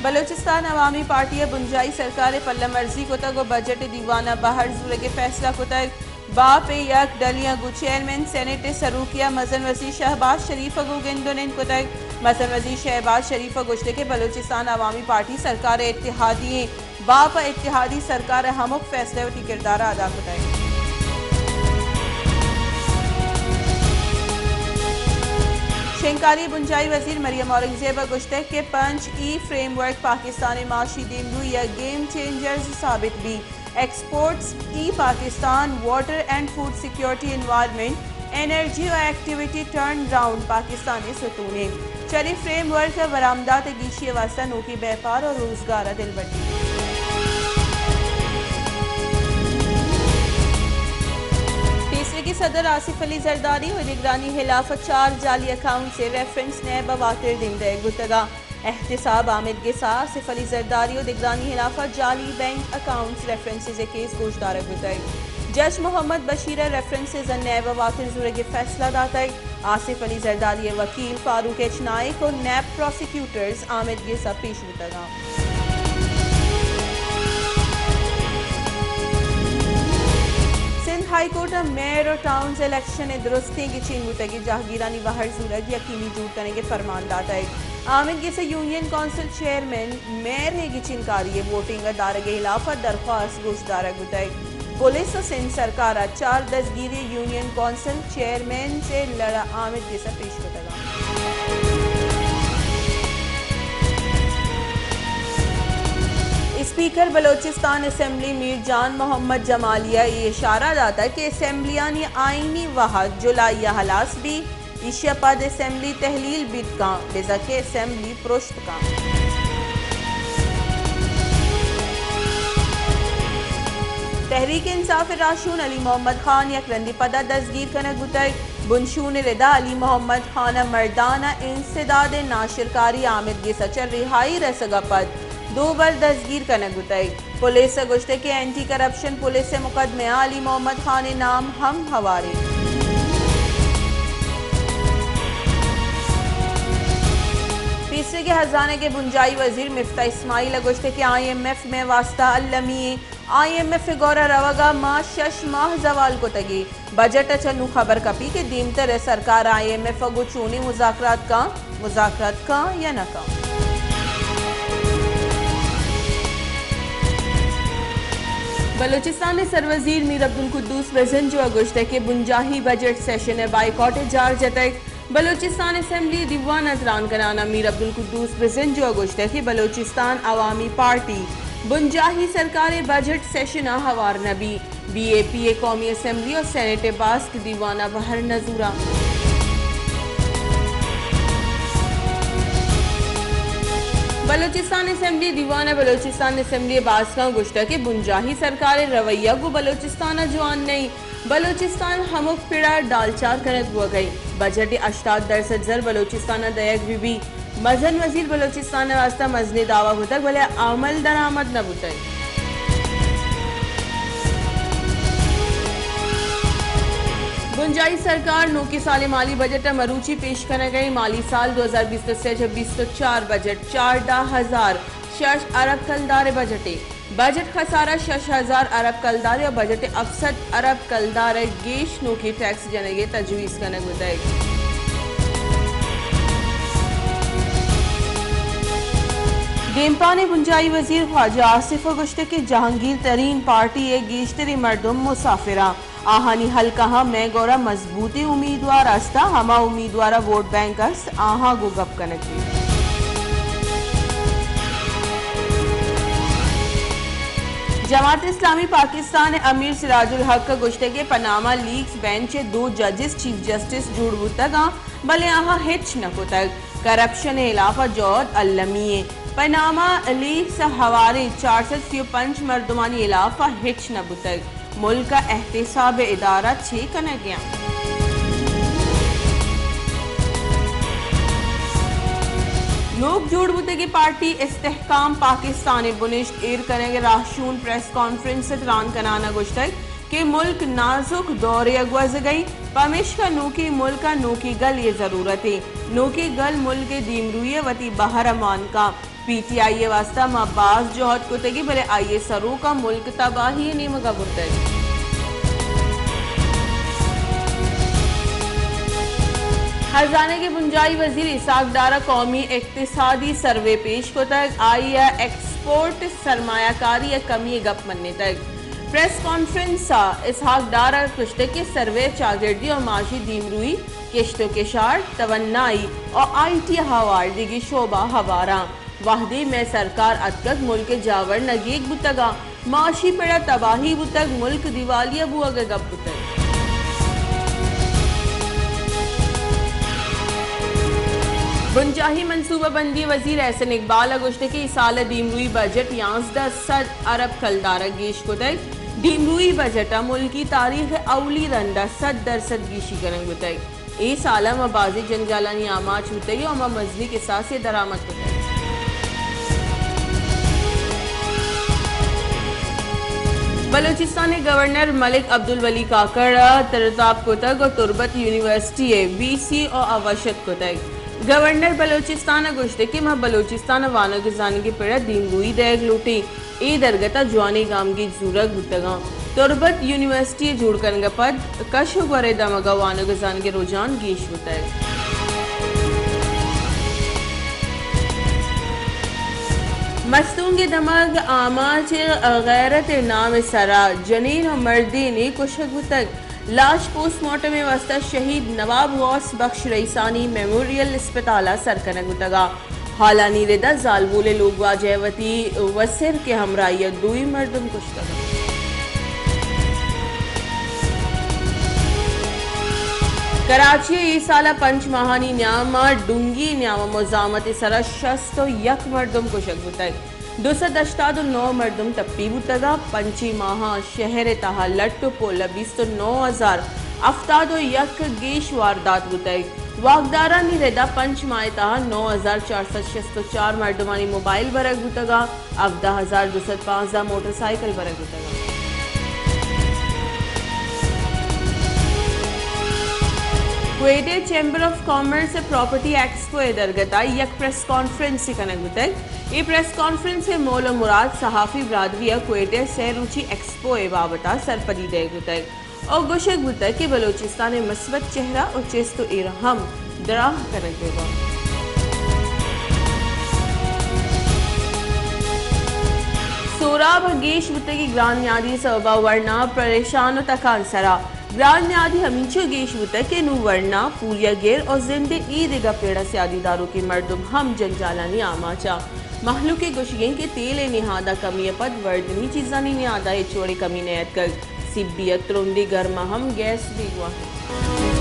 बलोचिस्तान अवामी party बुंजाई सरकार पल्ला मर्जी को तक बजट दीवाना बाहर जुरगे फैसला को तक बाप यक डलिया गु चेयरमैन सेनेट सरूकिया मजन वजी शहबाज शरीफ गु गेंदोन को तक मजन वजी शहबाज शरीफ गुश्ते के बलोचिस्तान अवामी पार्टी सरकार इत्तेहादी बाप इत्तेहादी सरकार हमुक फैसले वती किरदार अदा को तक शेंकारी बुंजाई वजीर मरियम औरंगजेब गुश्ते के पंच ई फ्रेमवर्क पाकिस्तानी माशी दिमरू या गेम चेंजर्स साबित भी exports E Pakistan water and food security environment energy और एक्टिविटी टर्न राउंड पाकिस्तानी सतूने चली फ्रेमवर्क बरामदात गीशी वास्ता नोकी व्यापार और रोजगार दिलबटी की सदर आसिफ अली जरदारी और निगरानी खिलाफ 4 जाली अकाउंट से रेफरेंस ने बवातिर दिंदे गुतगा एहतिसाब आमिद के साथ आसिफ अली जरदारी और निगरानी खिलाफ जाली बैंक अकाउंट्स रेफरेंसेज केस गोशदार गुतग जज मोहम्मद बशीर रेफरेंसेज नैब बवातिर जुरगे फैसला दाता आसिफ अली जरदारी वकील फारूक एच नाइक और नैब प्रोसिक्यूटर्स आमिद के साथ पेश गुतगा हाई कोर्ट मेयर और टाउन इलेक्शन दुरुस्ती की चीन मुतगी जहागीरानी बाहर सूरज यकीनी जूट करने के फरमान दाता है आमिद के से यूनियन काउंसिल चेयरमैन मेयर है की चिनकारी वोटिंग दार के खिलाफ दरख्वास्त गोशदार गुताई पुलिस और सिंध सरकार 4 दसगिरी यूनियन काउंसिल चेयरमैन से लड़ा आमिद के से पेश करेगा स्पीकर बलोचिस्तान असम्बली मीर जान मोहम्मद जमालिया ये इशारा दाता कि असम्बलियानी आईनी वहाद जुलाई हलास भी इशिया पद असम्बली तहलील बिद का बेजके असम्बली प्रोश्त का तहरीक इंसाफ राशून अली मोहम्मद खान यकरंदी पदा दसगीर कनक गुतई बुनशून रिदा अली मोहम्मद खान मर्दाना इंसदाद नाशिरकारी आमिद के सचर रिहाई रसगा पद 2 बार दसगीर कनक गुताई पुलिस गुश्ते के एंटी करप्शन पुलिस से मुकदमे अली मोहम्मद खान नाम हम हवारे तीसरे के हजाने के बुंजाई वजीर मिफ्ता इस्माइल गुश्ते के IMF में वास्ता अल्लमी IMF गौरा रवागा माँ 6 माह जवाल को तगी बजट चन्नू खबर कपी के दीमतर सरकार IMF गु चूनी मुजाकरात का या न का बलोचिस्तान सरवजीर मीर अब्दुल कुद्दूस प्रेजेंट जो अगुश्ते के बुंजाही बजट सेशन बाइकॉट जार जतक बलोचिस्तान असम्बली दीवान नजरान कराना मीर अब्दुल कुद्दूस प्रेजेंट जो अगुश्ते की बलोचिस्तान अवामी पार्टी बुंजाही सरकार बजट सेशन हवार नबी BAPA कौमी असम्बली और सेनेट बास्क दीवाना बहर नजूरा बलोचिस्तान असम्बली दीवाना बलोचिस्तान असम्बली बासका गुश्ता के बुंजाही सरकार रवैया को बलोचिस्तान जवान नहीं बलोचिस्तान हमुक पिड़ा डालचार करत हुआ गई बजट 88% जर बलोचिस्तान दयक बीबी मजन वजीर बलोचिस्तान वास्ता मजने दावा होता भले अमल दरामद न बुतई बुंजाई सरकार नो की साल माली बजट मरूची पेश करने गई माली साल 2023-24 बजट 4,000 अरब कलदार बजट खसारा 6,000 अरब कलदार और बजट 61 अरब कलदार गेश नो की टैक्स जनेगे तजवीज़ करने गुताई गेमपा ने बुंजाई वजीर ख्वाजा आसिफ गुश्ते के जहांगीर तरीन पार्टी एक गेश्तरी मर्दुम मुसाफिरा आहानी हल कहा मैं गौरा मजबूती उम्मीदवार अस्ता हमा उम्मीदवार वोट बैंक आहा गो गप कनक जमात इस्लामी पाकिस्तान अमीर सिराजुल हक गुश्ते के पनामा लीग्स बेंच 2 जजेस चीफ जस्टिस जुड़बू तक भले आहा हिच न को तक करप्शन इलाफा जौद अल्लमी पनामा लीग्स हवारे 405 मर्दमानी इलाफा हिच न बुतक मुल्क का एहतिसाब इदारा 6 कन गया लोग जोड़ बुते की पार्टी इस्तेहकाम पाकिस्तान बुनिश्त एर करेंगे राशून प्रेस कॉन्फ्रेंस रान कनाना गुश्तक के मुल्क नाजुक दौरे अगवज गई पमिश का नोकी मुल्क का नोकी गल ये जरूरत है नोकी गल मुल्क दीमरुए वती बहर अमान का PTI वास्ता अब्बास जोहद को तगी भले आइए सरू का मुल्क तबाही नीम का बुतग खजाने के पुंजाई वजीर इसाक डारा कौमी इक्तिसादी सर्वे पेश को तक आई एक्सपोर्ट सरमायाकारी कमी गप मनने तक प्रेस कॉन्फ्रेंस इसहाक डारा कुश्ते के सर्वे चागिर्दी और माशी दीमरुई किश्तो के शार तवन्नाई और IT हवार दिगी शोबा हवारा वाहदी में सरकार अतक मुल्क जावर नगीक बुतगा माशी पेड़ा तबाही बुतग मुल्क दिवालिया बुआ गप बुतग बुंजाही मनसूबा बंदी वजीर एहसन इकबाल अगुश्त के साल दीमरुई बजट 11 अरब कलदारा गेश को तक दीमरुई बजट मुल्की तारीख अवली रंदा 100% गीशी करंग बुतग ए साल बाजी जंजालानी आमाच बुतगी और मजली के साथ दरामद बुतग बलूचिस्तान गवर्नर मलिक अब्दुल वली काकड़ तरताब कोतक और तुरबत यूनिवर्सिटी BC और अवशत कोतक गवर्नर बलूचिस्तान गुश्ते की बलूचिस्तान वानो गुजानी की पेड़ा दीमरुई देग लूटी ए दरगता जवानी गाम की जूरक बुतगा तुरबत यूनिवर्सिटी जुड़ कर पद कश वरे दमगा वानो गुजानी के रुझान गीश बुतग मस्तूंग के दमग आमाच गैरत नाम सरा जनीन और मर्दी ने कुशक बुतग लाश पोस्टमार्टम में वास्ता शहीद नवाब गौस बख्श रईसानी मेमोरियल अस्पताल सरकन गुतगा हालानी रिदा जालबूले लोग वाजयवती वसिर के हमराइय दुई मर्दम कुश्तगा कराची ये साला पंच महानी न्यामा डूंगी न्यामा मोजामत सरा शस्तो यक मर्दम कुशक बुतग 289 मर्दम टप्पी बुतगा पंची माहा शहर तहा लट्टो पोला 209,000 अफ्तादो यक गेश वारदात बुतग वागदारा नी रेदा पंच माए तहा 9,464 मर्दमानी मोबाइल बरक बुतगा 11,205 मोटरसाइकिल बरक बुतगा क्वेटे chamber of commerce property expo दरगता यक प्रेस कॉन्फ्रेंस से कनक बुतग ये प्रेस कॉन्फ्रेंस से मोल मुराद सहाफ़ी बरादरी क्वेटे से रुचि एक्सपो बाबता सरपरी दे बुतग और गुशक बुतग के बलोचिस्तान मस्बत चेहरा और चेस्तो इरहम दराह कनक देगा सोराब गेश बुतगी ग्रान यादी सबा वरना परेशान तकान सरा ग्रान न्यादी हमीचो गेश बुतक के नु वरना पूरिया गेर और जिंदे ईदगा पेड़ा से आदीदारों के मर्दुम हम जंजालानी आमाचा महलू के गुशगें के तेले निहादा कमी पद वर्दनी चीजानी निहादा चोड़े कमी नयत कर सिब्बियत रुंदी गर्मा हम गैस भी हुआ है।